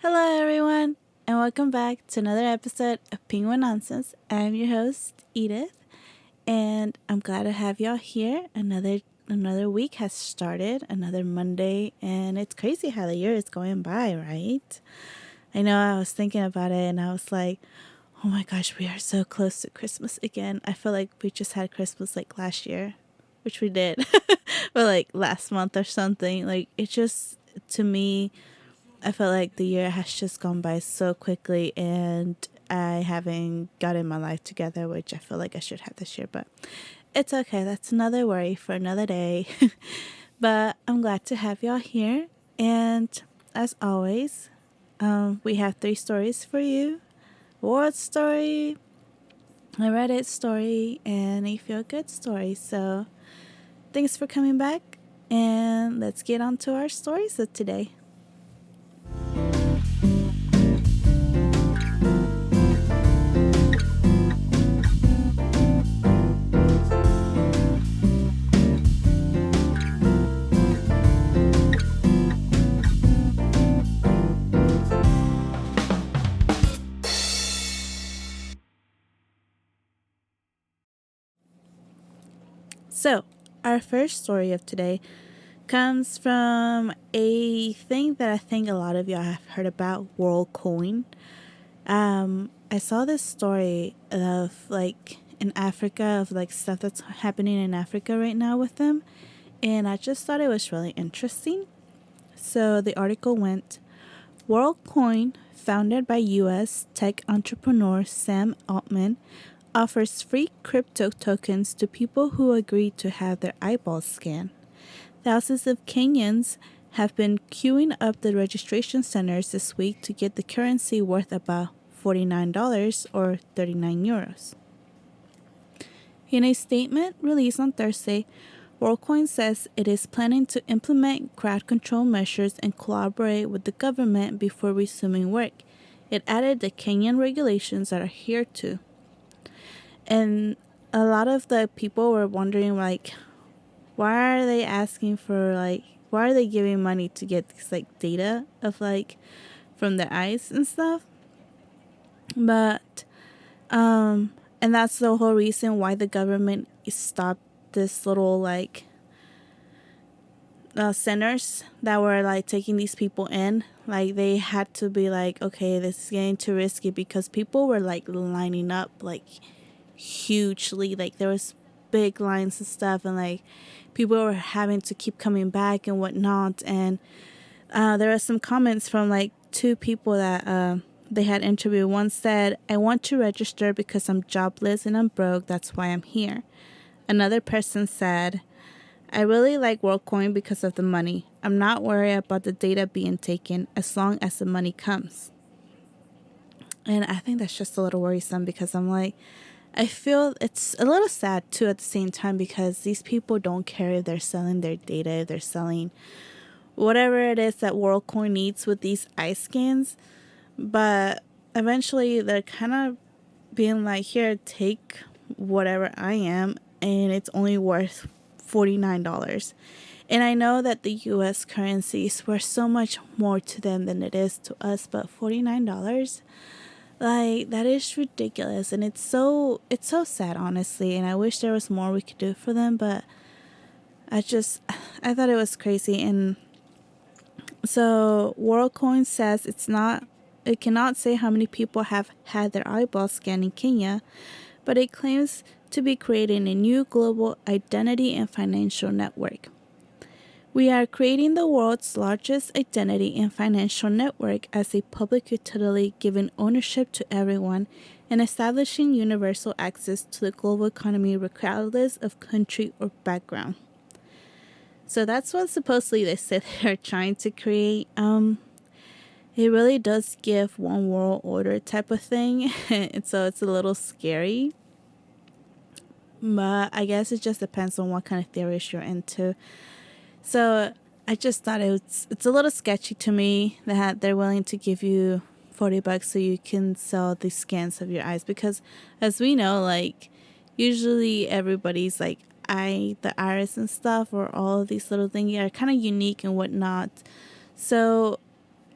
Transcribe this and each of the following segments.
Hello, everyone, and welcome back to another episode of Penguin Nonsense. I'm your host, Edith, and I'm glad to have y'all here. Another week has started, another Monday, and it's crazy how the year is going by, right? I know I was thinking about it, and I was like, oh my gosh, we are so close to Christmas again. I feel like we just had Christmas like last year, which we did, or like last month or something. Like, it just, to me, I feel like the year has just gone by so quickly, and I haven't gotten my life together, which I feel like I should have this year, but it's okay. That's another worry for another day. But I'm glad to have y'all here. And as always, we have three stories for you: world story, a Reddit story, and a feel good story. So thanks for coming back, and let's get on to our stories of today. So, our first story of today comes from a thing that I think a lot of y'all have heard about, WorldCoin. I saw this story of like in Africa, of like stuff that's happening in Africa right now with them, and I just thought it was really interesting. So the article went: WorldCoin, founded by US tech entrepreneur Sam Altman, offers free crypto tokens to people who agree to have their eyeballs scanned. Thousands of Kenyans have been queuing up the registration centers this week to get the currency worth about $49 or 39 euros. In a statement released on Thursday, WorldCoin says it is planning to implement crowd control measures and collaborate with the government before resuming work. It added the Kenyan regulations are adhered to. And a lot of the people were wondering, like, why are they asking for, like, why are they giving money to get this, like, data of, like, from their eyes and stuff? But, and that's the whole reason why the government stopped this little, like, centers that were, like, taking these people in. Like, they had to be like, okay, this is getting too risky, because people were, like, lining up, like, hugely. Like, there was big lines and stuff, and like people were having to keep coming back and whatnot. And there were some comments from like two people that they had interviewed. One said, "I want to register because I'm jobless and I'm broke. That's why I'm here." Another person said, "I really like WorldCoin because of the money. I'm not worried about the data being taken as long as the money comes." And I think that's just a little worrisome, because I'm like, I feel it's a little sad too at the same time, because these people don't care if they're selling their data, if they're selling whatever it is that WorldCoin needs with these eye scans. But eventually they're kind of being like, here, take whatever I am, and it's only worth $49. And I know that the US currency is worth so much more to them than it is to us, but $49, like, that is ridiculous, and it's so sad, honestly, and I wish there was more we could do for them, but I thought it was crazy. And so WorldCoin says it cannot say how many people have had their eyeballs scanned in Kenya, but it claims to be creating a new global identity and financial network. "We are creating the world's largest identity and financial network as a public utility, giving ownership to everyone and establishing universal access to the global economy regardless of country or background." So that's what supposedly they said they're trying to create. It really does give one world order type of thing, and so it's a little scary. But I guess it just depends on what kind of theories you're into. So I just thought it's a little sketchy to me that they're willing to give you $40 so you can sell the scans of your eyes, because as we know, like, usually everybody's like the iris and stuff, or all of these little things are kind of unique and whatnot. So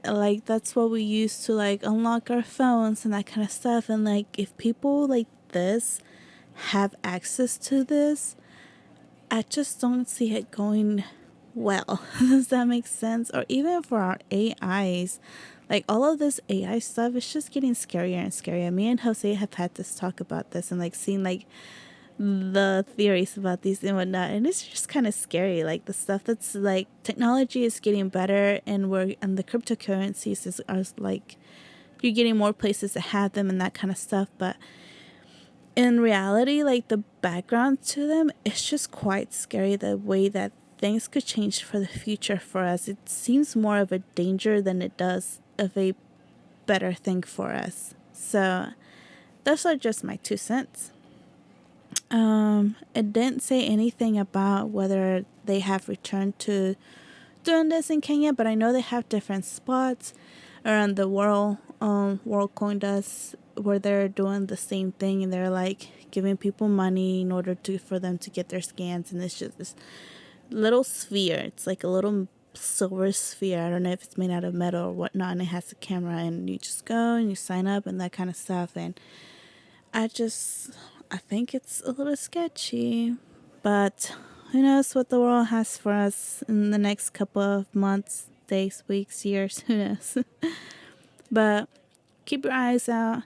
like that's what we use to like unlock our phones and that kind of stuff. And like if people like this have access to this, I just don't see it going well. Does that make sense? Or even for our AIs, like all of this AI stuff is just getting scarier and scarier. Me and Jose have had this talk about this and like seen like the theories about these and whatnot, and it's just kind of scary. Like the stuff that's like technology is getting better, and the cryptocurrencies are like you're getting more places to have them and that kind of stuff. But in reality, like the background to them, it's just quite scary. The way that things could change for the future for us, it seems more of a danger than it does of a better thing for us. So those are just my 2 cents. It didn't say anything about whether they have returned to doing this in Kenya, but I know they have different spots around the world. WorldCoin does, where they're doing the same thing, and they're like giving people money in order for them to get their scans, and it's just this little sphere. It's like a little silver sphere. I don't know if it's made out of metal or whatnot, and it has a camera, and you just go and you sign up and that kind of stuff. And I think it's a little sketchy, but who knows what the world has for us in the next couple of months, days, weeks, years, who knows. But keep your eyes out,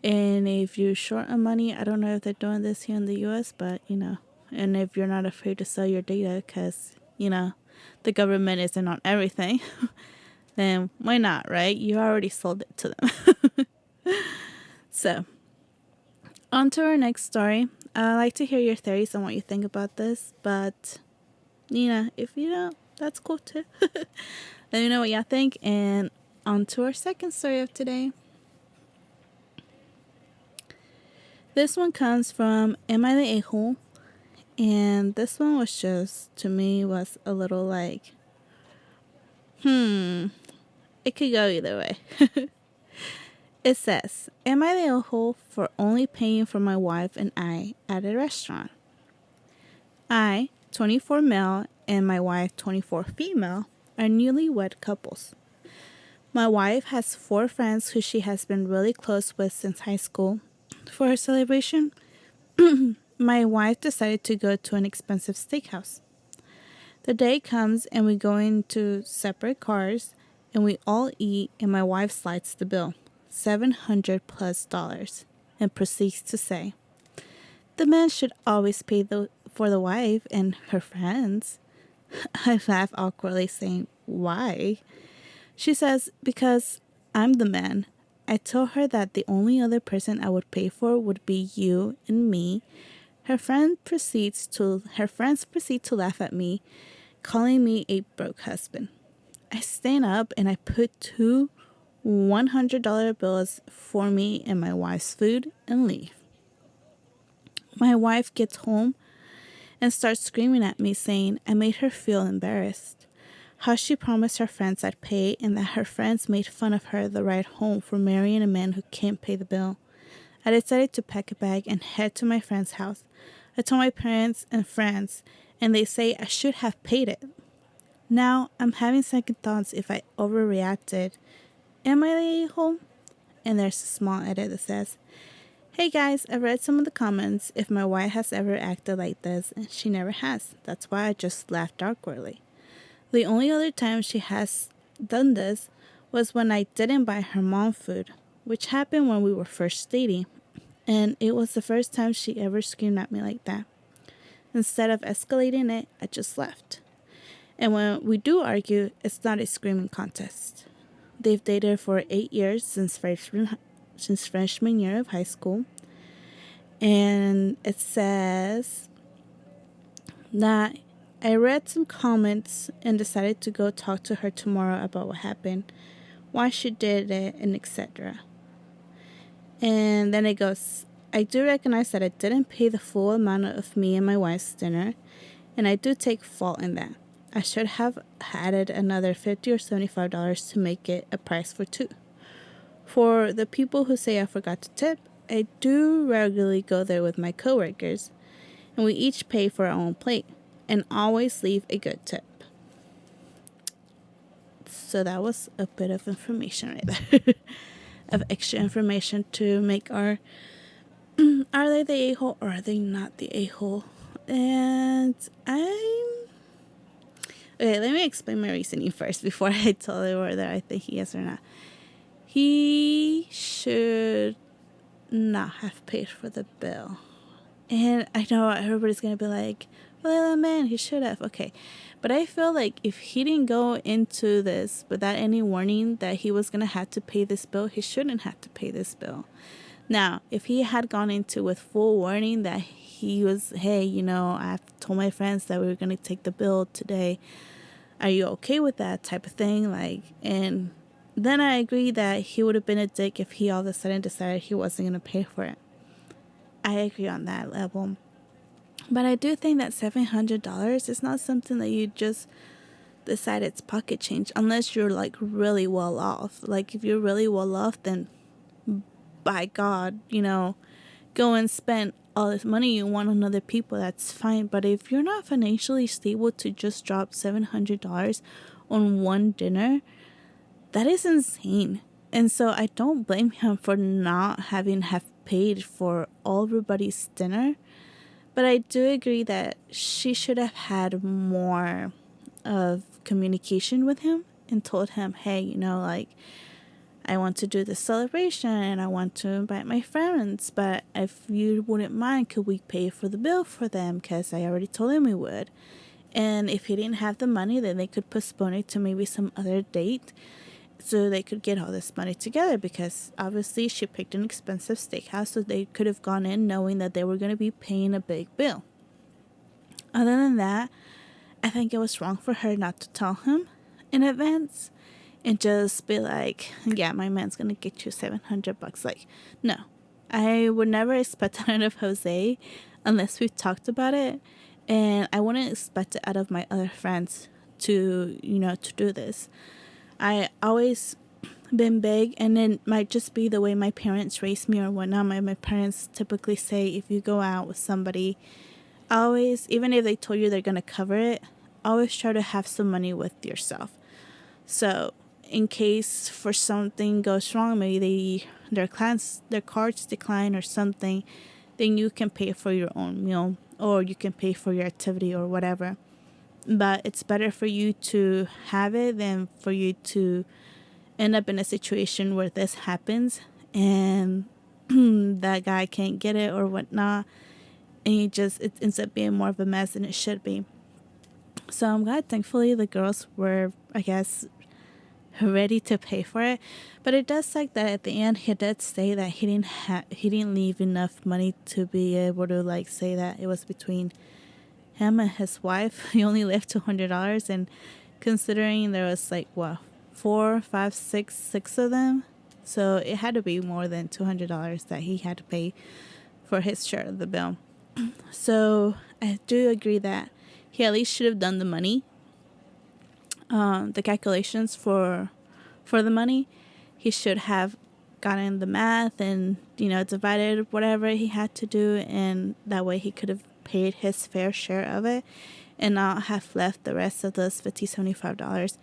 and if you're short on money, I don't know if they're doing this here in the US, but and if you're not afraid to sell your data because, the government isn't on everything, then why not, right? You already sold it to them. So, on to our next story. I'd like to hear your theories on what you think about this, but, if you don't, that's cool too. Let me know what y'all think, and on to our second story of today. This one comes from Am I the A-hole? And this one was just, to me, was a little like, it could go either way. It says, am I the a-hole for only paying for my wife and I at a restaurant? I, 24 male, and my wife, 24 female, are newlywed couples. My wife has 4 friends who she has been really close with since high school. For her celebration, my wife decided to go to an expensive steakhouse. The day comes and we go into separate cars and we all eat, and my wife slides the bill, $700+, and proceeds to say, the man should always pay for the wife and her friends. I laugh awkwardly, saying, why? She says, because I'm the man. I told her that the only other person I would pay for would be you and me. Her friends proceed to laugh at me, calling me a broke husband. I stand up and I put 2 $100 bills for me and my wife's food and leave. My wife gets home and starts screaming at me, saying I made her feel embarrassed. How she promised her friends I'd pay, and that her friends made fun of her the ride home for marrying a man who can't pay the bill. I decided to pack a bag and head to my friend's house. I told my parents and friends, and they say I should have paid it. Now I'm having second thoughts if I overreacted. Am I the a-hole? And there's a small edit that says, hey guys, I've read some of the comments if my wife has ever acted like this, and she never has. That's why I just laughed awkwardly. The only other time she has done this was when I didn't buy her mom food, which happened when we were first dating, and it was the first time she ever screamed at me like that. Instead of escalating it, I just left. And when we do argue, it's not a screaming contest. They've dated for 8 years since freshman year of high school, and it says that I read some comments and decided to go talk to her tomorrow about what happened, why she did it, and etc. And then it goes, I do recognize that I didn't pay the full amount of me and my wife's dinner, and I do take fault in that. I should have added another $50 or $75 to make it a price for 2. For the people who say I forgot to tip, I do regularly go there with my coworkers, and we each pay for our own plate and always leave a good tip. So that was a bit of information right there. Of extra information to make our are they the a-hole or are they not the a-hole? And okay, let me explain my reasoning first before I tell you whether I think he is or not. He should not have paid for the bill. And I know everybody's going to be like, well, man, he should have. Okay. But I feel like if he didn't go into this without any warning that he was going to have to pay this bill, he shouldn't have to pay this bill. Now, if he had gone into with full warning that he was, hey, I've told my friends that we were going to take the bill today. Are you okay with that type of thing? And then I agree that he would have been a dick if he all of a sudden decided he wasn't going to pay for it. I agree on that level. But I do think that $700 is not something that you just decide it's pocket change unless you're really well off. If you're really well off, then by God, go and spend all this money you want on other people. That's fine. But if you're not financially stable to just drop $700 on one dinner, that is insane. And so I don't blame him for not have paid for all everybody's dinner. But I do agree that she should have had more of communication with him and told him, hey, I want to do this celebration and I want to invite my friends. But if you wouldn't mind, could we pay for the bill for them? Because I already told him we would. And if he didn't have the money, then they could postpone it to maybe some other date so they could get all this money together, because obviously she picked an expensive steakhouse, so they could have gone in knowing that they were going to be paying a big bill. Other than that, I think it was wrong for her not to tell him in advance and just be like, yeah, my man's going to get you $700. No, I would never expect that out of Jose unless we've talked about it. And I wouldn't expect it out of my other friends to do this. I always been big, and it might just be the way my parents raised me or whatnot. My parents typically say if you go out with somebody, always, even if they told you they're going to cover it, always try to have some money with yourself. So in case for something goes wrong, maybe their cards decline or something, then you can pay for your own meal or you can pay for your activity or whatever. But it's better for you to have it than for you to end up in a situation where this happens and that guy can't get it or whatnot. And it ends up being more of a mess than it should be. So I'm glad, thankfully, the girls were, I guess, ready to pay for it. But it does suck that at the end he did say that he didn't leave enough money to be able to say that it was between him and his wife. He only left $200, and considering there was 4, 5, 6 of them, so it had to be more than $200 that he had to pay for his share of the bill. So I do agree that he at least should have done the money, the calculations for the money. He should have gotten the math and divided whatever he had to do, and that way he could have paid his fair share of it and not have left the rest of those $75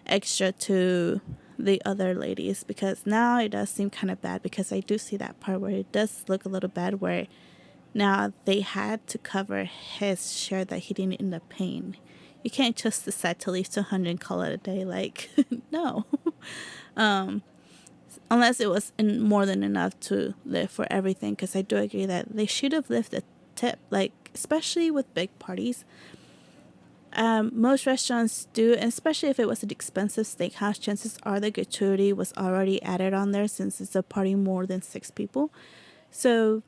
extra to the other ladies, because now it does seem kind of bad, because I do see that part where it does look a little bad where now they had to cover his share that he didn't end up paying. You can't just decide to leave $200 and call it a day. No. Unless it was more than enough to live for everything, because I do agree that they should have left a tip, especially with big parties. Most restaurants do, and especially if it was an expensive steakhouse, chances are the gratuity was already added on there since it's a party more than 6 people. So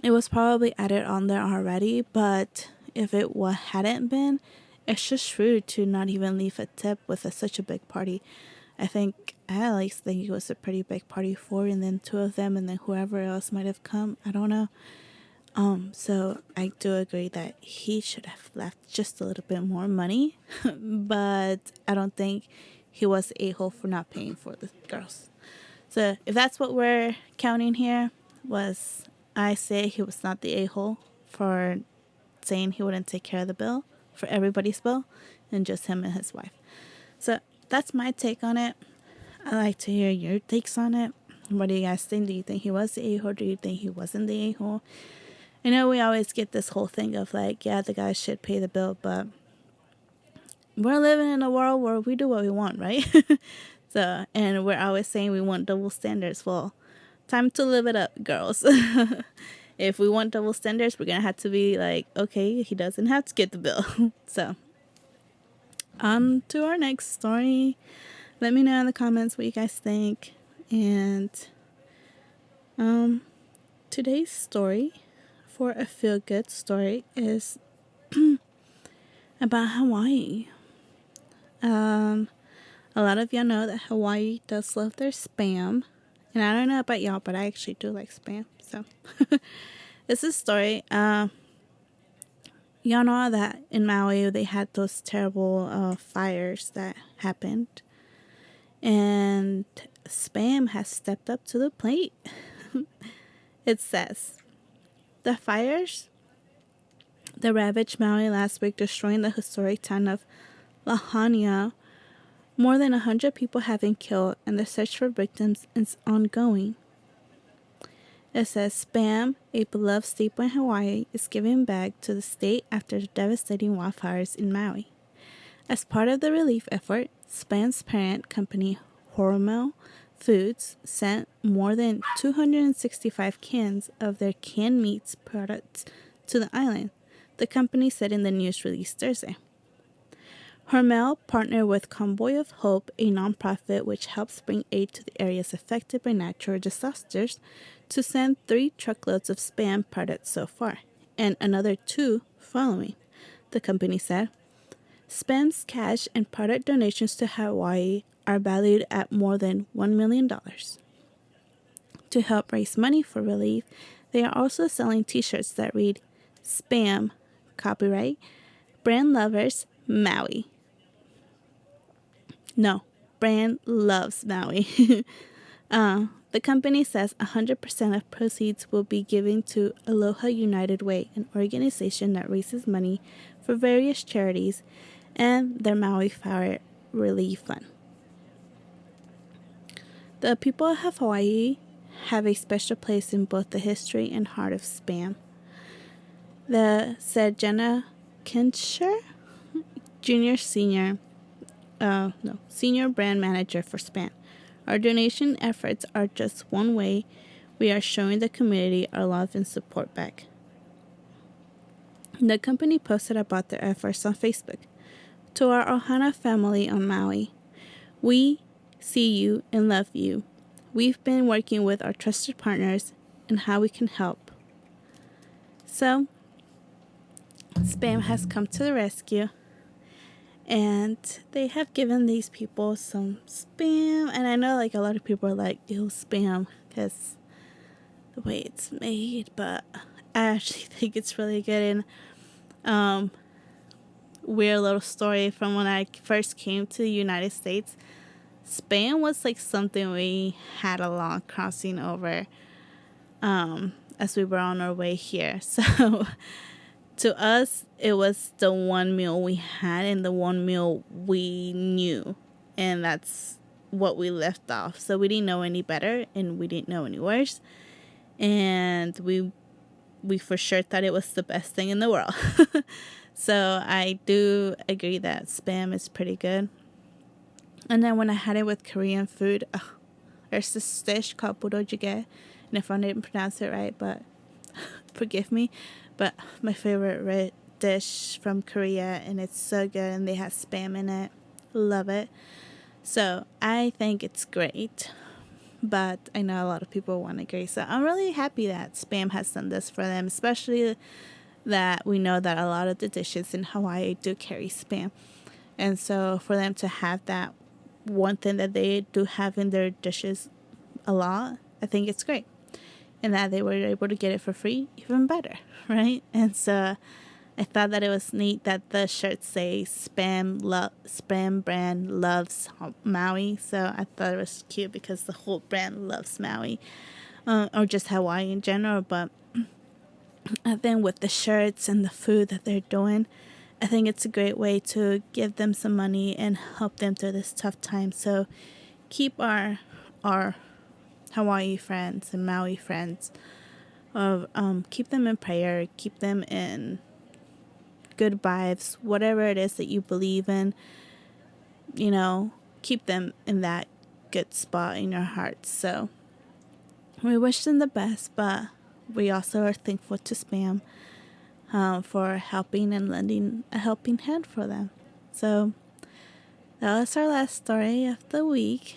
it was probably added on there already, but if it hadn't been, it's just rude to not even leave a tip with such a big party. I at least think it was a pretty big party, 4 and then 2 of them and then whoever else might have come. I don't know. So I do agree that he should have left just a little bit more money, but I don't think he was a-hole for not paying for the girls. So if that's what we're counting here, I say he was not the a-hole for saying he wouldn't take care of the bill for everybody's bill and just him and his wife. So that's my take on it. I like to hear your takes on it. What do you guys think? Do you think he was the a-hole? Do you think he wasn't the a-hole? I know we always get this whole thing of like, yeah, the guy should pay the bill, but we're living in a world where we do what we want, right? So, and we're always saying we want double standards. Well, time to live it up, girls. If we want double standards, we're going to have to be like, okay, he doesn't have to get the bill. So, on to our next story. Let me know in the comments what you guys think. And today's story for a feel-good story is about Hawaii. A lot of y'all know that Hawaii does love their Spam. And I don't know about y'all, but I actually do like Spam. So, this is a story. Y'all know that in Maui, they had those terrible fires that happened. And Spam has stepped up to the plate. It says, the fires that ravaged Maui last week, destroying the historic town of Lahaina. More than 100 people have been killed, and the search for victims is ongoing. It says, Spam, a beloved staple in Hawaii, is giving back to the state after the devastating wildfires in Maui. As part of the relief effort, Spam's parent company, Hormel Foods, sent more than 265 cans of their canned meats products to the island, the company said in the news release Thursday. Hormel partnered with Convoy of Hope, a nonprofit which helps bring aid to the areas affected by natural disasters, to send 3 truckloads of Spam products so far, and another 2 following, the company said. Spam's cash and product donations to Hawaii are valued at more than $1 million. To help raise money for relief, they are also selling t-shirts that read, Spam, copyright, Brand Lovers, Maui. No, Brand loves Maui. The company says 100% of proceeds will be given to Aloha United Way, an organization that raises money for various charities, and their Maui Fire Relief Fund. The people of Hawaii have a special place in both the history and heart of Spam. Said Jenna Kincher, senior brand manager for Spam. Our donation efforts are just one way we are showing the community our love and support back. The company posted about their efforts on Facebook. To our Ohana family on Maui, we see you and love you. We've been working with our trusted partners and how we can help. So, Spam has come to the rescue, and they have given these people some Spam. And I know like a lot of people are like, ew, Spam, because the way it's made, but I actually think it's really good. And weird little story from when I first came to the United States. Spam was like something we had along crossing over as we were on our way here. So to us, it was the one meal we had and the one meal we knew. And that's what we left off. So we didn't know any better and we didn't know any worse. And we for sure thought it was the best thing in the world. So I do agree that Spam is pretty good. And then when I had it with Korean food, there's this dish called budojigae. And if I didn't pronounce it right, but forgive me. But my favorite dish from Korea, and it's so good, and they have Spam in it. Love it. So I think it's great. But I know a lot of people won't agree. So I'm really happy that Spam has done this for them, especially that we know that a lot of the dishes in Hawaii do carry Spam. And so for them to have that one thing that they do have in their dishes a lot, I think it's great. And that they were able to get it for free, even better, right? And so I thought that it was neat that the shirts say Spam brand loves Maui. So I thought it was cute because the whole brand loves Maui, or just Hawaii in general. But then with the shirts and the food that they're doing, I think it's a great way to give them some money and help them through this tough time. So keep our Hawaii friends and Maui friends of keep them in prayer, keep them in good vibes, whatever it is that you believe in, keep them in that good spot in your hearts. So we wish them the best, but we also are thankful to Spam for helping and lending a helping hand for them. So that was our last story of the week.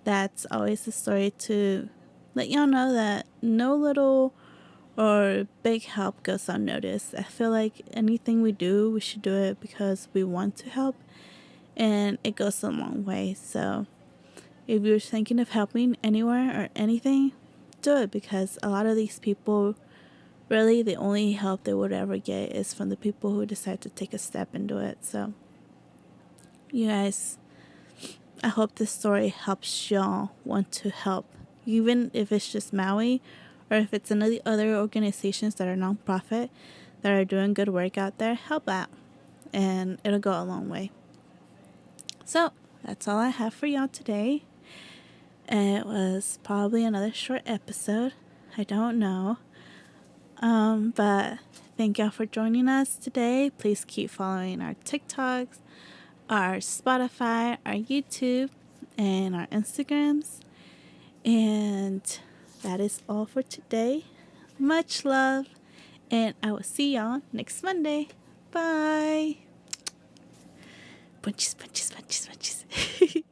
That's always a story to let y'all know that no little or big help goes unnoticed. I feel like anything we do, we should do it because we want to help, and it goes a long way. So if you're thinking of helping anywhere or anything, do it, because a lot of these people, really the only help they would ever get is from the people who decide to take a step and do it. So you guys, I hope this story helps y'all want to help, even if it's just Maui or if it's any other organizations that are nonprofit that are doing good work out there. Help out, and it'll go a long way. So that's all I have for y'all today. It was probably another short episode. I don't know. But thank y'all for joining us today. Please keep following our TikToks, our Spotify, our YouTube, and our Instagrams. And that is all for today. Much love, and I will see y'all next Monday. Bye. Bunches, bunches, bunches, bunches.